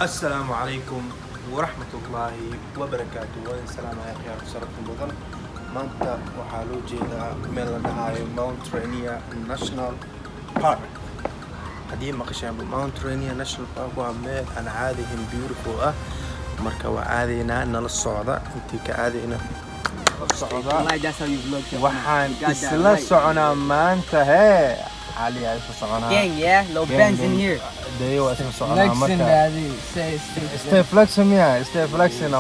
السلام عليكم ورحمة الله وبركاته. وين سلام يا خيار شرفتم بدن. maanta waxaa loo jeedaa meel la dhahayo Mount Rainier National Park. haddii maqasheen Mount Rainier National Park waa meel aan caadi ahayn beautiful ah, marka waa caadaynaa nala socda intii ka caadayna waxaan isla soconaa maanta hee Ali ay isla soconaa Gang, yeah, low bands in here. Dayo waa isla soconaa marka stay flexing yeah, stay flexing.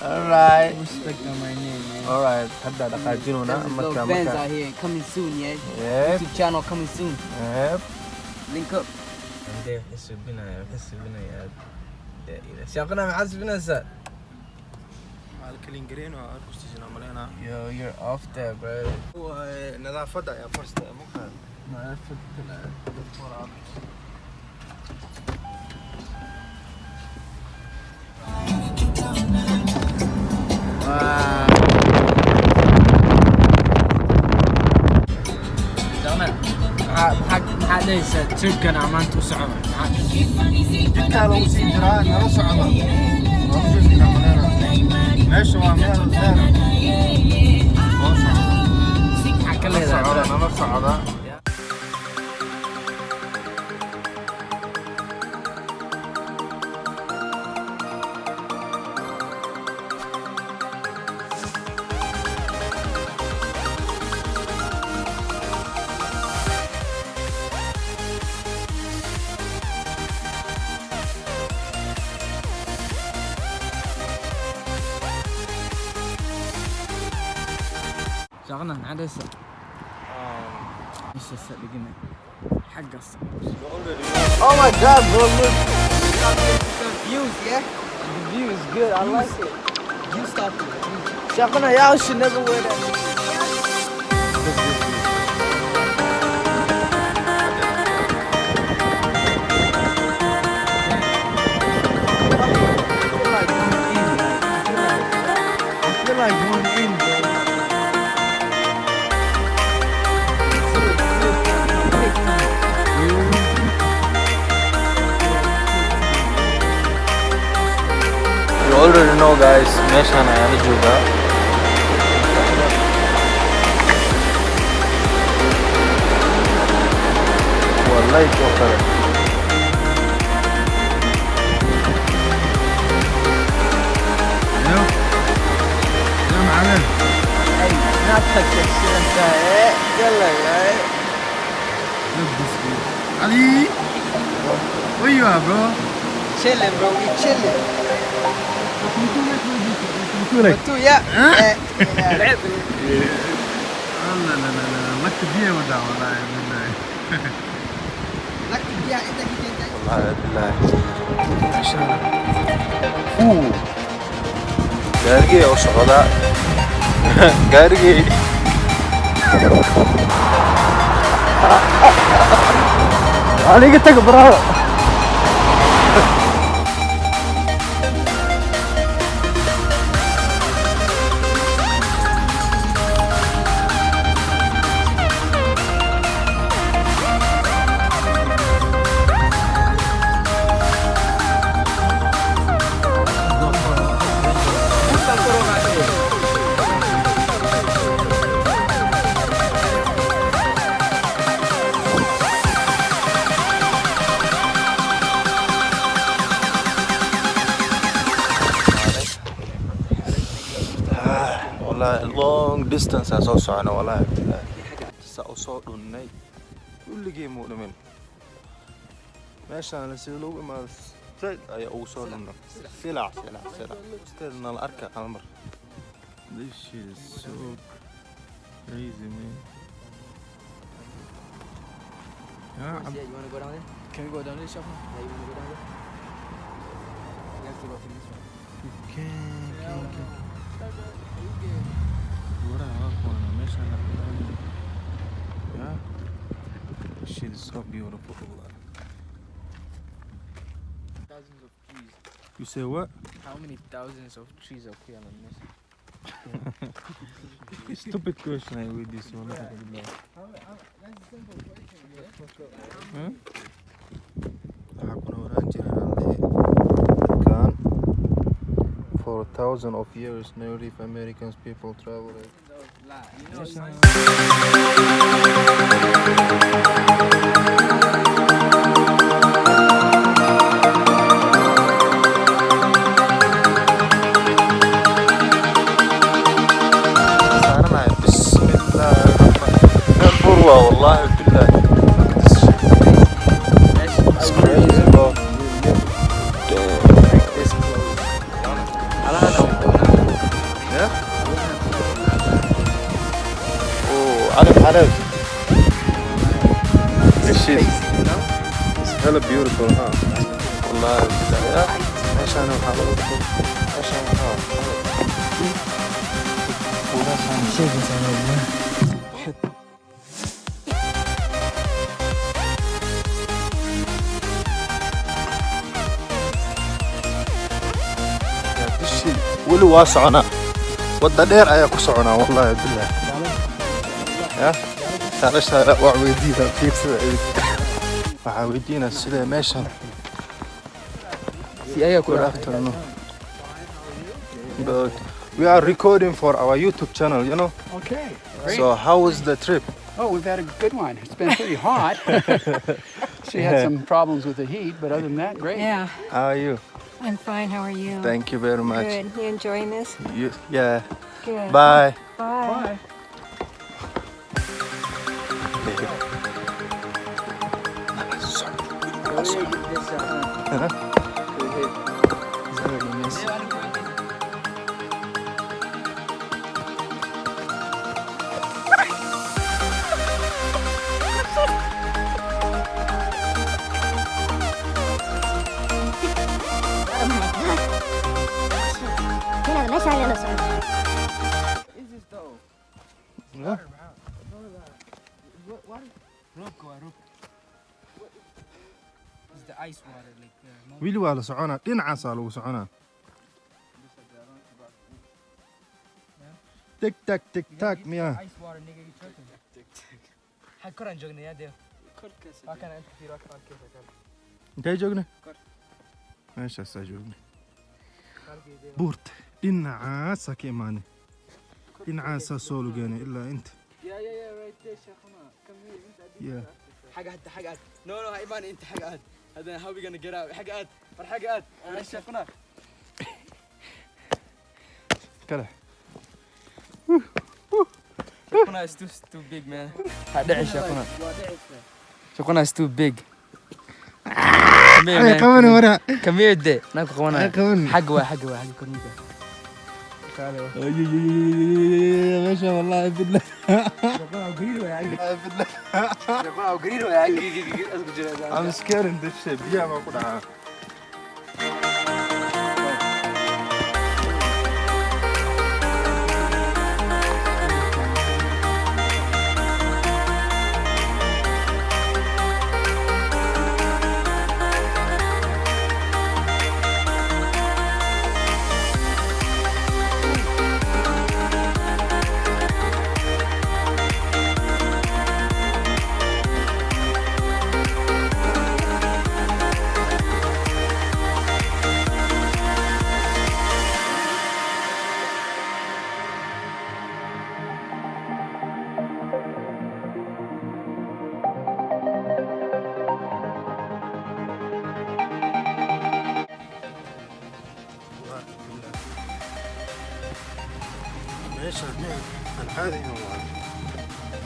Alright. Respect on my name, man. Alright, hadda dhaqaajinuna Low bands out here coming soon, yeah. Yep. YouTube channel coming soon. Yep. Link up. يحس بنا يا شاقنا محسب نفسه الكلين جرين واركستيجن عملنا Yo, you're off there, bro. نظافة يا فرست ممكن نظافة maxaa dhahaysaa tripkan amaanta u socda jidkaa lagu sii jiraa nala socda meesha waa meel dheer maxaa ka leedahay nala socda شغلنا عدسة ايش هسه لقينا حق الصف. Oh my god bro, look. The views, yeah. The view is good, I like it. You stop it. Shaqana, y'all should never wear that. I feel like going in, bro. You already know guys, meeshaan ayaan la joogaa. Waa light oo kale. يا معلم. Hey, not touch that shit inside. Yalla, right? Look this way. Ali, where you are, bro? Chilling, bro. We chilling. Like, Two, yeah. Huh? Yeah. لا لك بيه ولا والله بالله. لك يا انت كده. والله بالله. ما شاء الله. اوه. gaarigii oo socda. gaarigii. aniga tag bro. والله long distance aan soo socno wallahi saa u soo dhunnay kulligii muu dhimin meeshaan la sii loogu imaado straight ayaa ugu soo dhunnay silac straight nala arka almar. This shit is so crazy, man. Yeah, you want to go down there? Can we go down this shuffle? Yeah, you want to go down there? We have to go through this one. You can't. Yeah, this shit is so beautiful. Thousands of trees. You say what? How many thousands of trees are here on this? Stupid question I read this one. That's a simple question. Huh? for thousands of years. Native Americans people traveled. بسم الله الرحمن الرحيم. والله بالله. It's crazy, bro. Yeah? Oh, عارف. This shit is hella beautiful, huh? والله بالله. ايش انا محاولة ايش انا محاولة weli waa soconaa wadda dheer ayaa ku soconaa wallahi billaah ya taalasha waa weydiina fiirsada waxaa weydiina sida meeshan si ayaa ku afternoon but we are recording for our YouTube channel, you know. Okay, great. So how was the trip? Oh, we've had a good one. It's been pretty hot. She had some problems with the heat, but other than that, great. Yeah, How are you? I'm fine. How are you? Thank you very much. Good. You enjoying this? Yeah. Good. Bye. Bye. wili waa la soconaa dhinacaasaa lagu soconaa tig tag tig tag miyaa intee joognay meeshaasaa joognay buurta dhinacaasaa ka imaanay dhinacaasaa soo lugeenay ilaa inta yeah. حاجة no هايبان انت حاجة هذا how we gonna get out حاجة شيخنا كله شيخنا is too big man هدعي شيخنا is too big قواني ورا كمية دي ناكو قوانا قواني حاجة كورنيدا ما شاء الله بالله I'm scared in this shit. Yeah, ما أقول عنها. العادي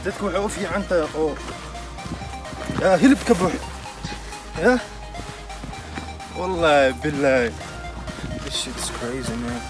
dadku waxay u fiican tahay oo yaa hilibka buux ya wallahi billahi this shit is crazy man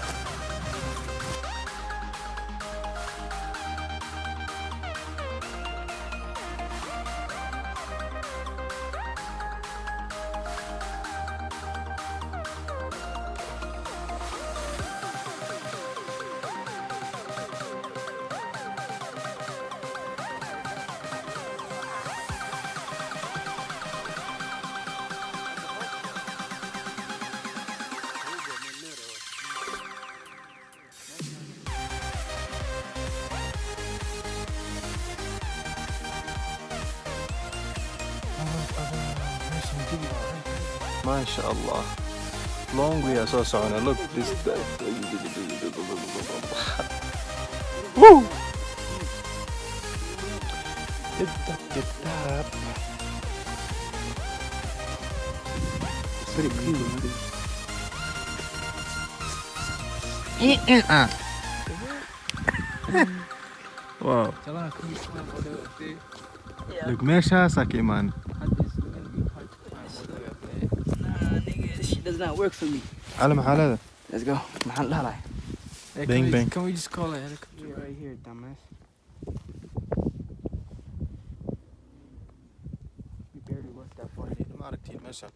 ما شاء الله long way soo socona. Look this. Woo! Get up. It's very clean. Wow. Look, meeshaas ka imaan. Nigga, this shit does not work for me. Cali maxaa leedahay? Let's go. Maxaan dhahay? Hey, Bang, bang. Can we just call a helicopter? You're right here, dumbass. You barely worked that far. Ma aragtiin meesha.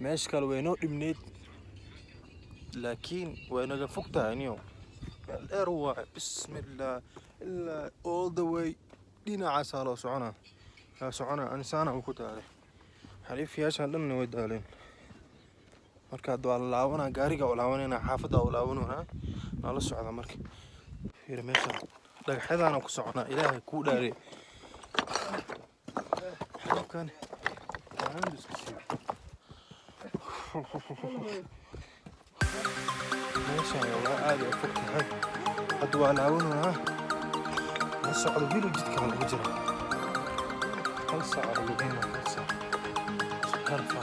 Meesha kale way noo dhibneyd. Laakiin way naga fog tahay niyow. Dheer waa bismillah ilaa all the way dhinacaas loo soconaa. Yaa soconaa ansaana ku taalay. Xariifiyaashan dhanna way daaleen. Marka waa laawana gaariga oo laawanayna xaafada oo laawanayna nala socda marka. Fiir meesha dhagaxyadana ku soconaa Ilaahay ku dhaaray. Halkan meesha waa aad u fog tahay. Hadda waa laawanayna. La socdo bilu jidka lagu jiro. Hal saac lagu helo hal saac. Harfa.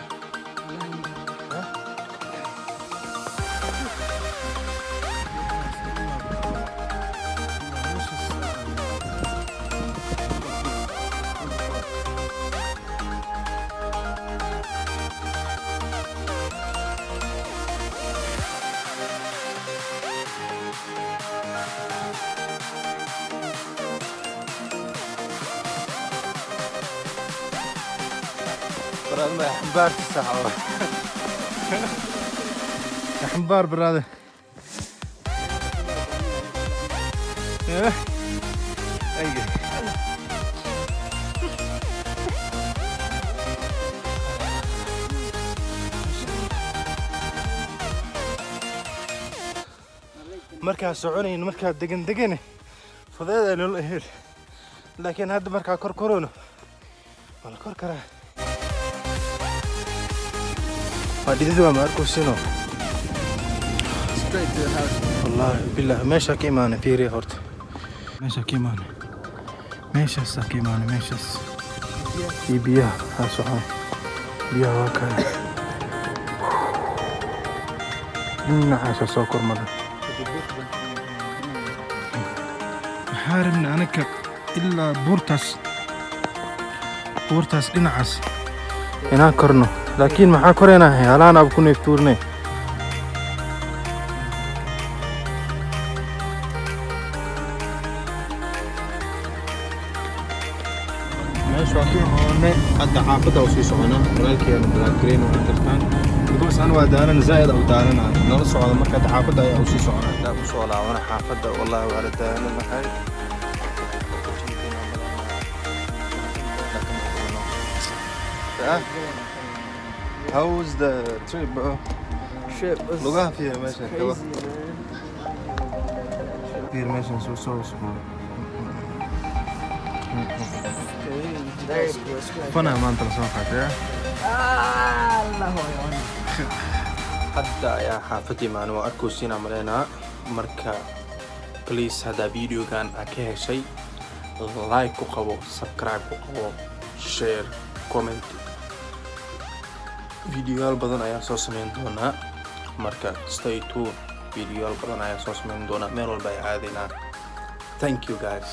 ما حمبار الساعة حمبار برادة ايه مركا سعوني مركا دقن فضيضة للأهل لكن هاد مركا كركرونه ولا كركره Did you Marco Sino? Straight to the house. والله بالله ماشي كيمان فيري هورت ماشي كيمان ماشي كيمان ماشي يبيا هاسوها بيا واكا نحاس سوكر مدى حارمنا أنا إلا بورتاس إنعاس هنا كرنو لكن maxaa koreenahay halaan ab ku neeftuurnay meesha waa hoone hadda xaafada oo sii socona walaalkeena black green oo intaan because aan waa daalan zaid oo daalan nala socda marka xaafada ayaa u sii socona daa u soo laabana xaafada wallahi waa la daalan maxay How was the trip, bro? Trip was Look at here, man. crazy, man. Here, man, so small. Fana maanta la soo qaatay. Hadda ayaa xaafadii maan waa arkaysiina maleena marka please hada videogan ka heshay like ku qabo subscribe ku qabo share comment videoyaal badan ayaa soo sameyn doonaa marka stay tuned videoyaal badan ayaa soo sameyn doonaa meel walba ay aadinaa thank you guys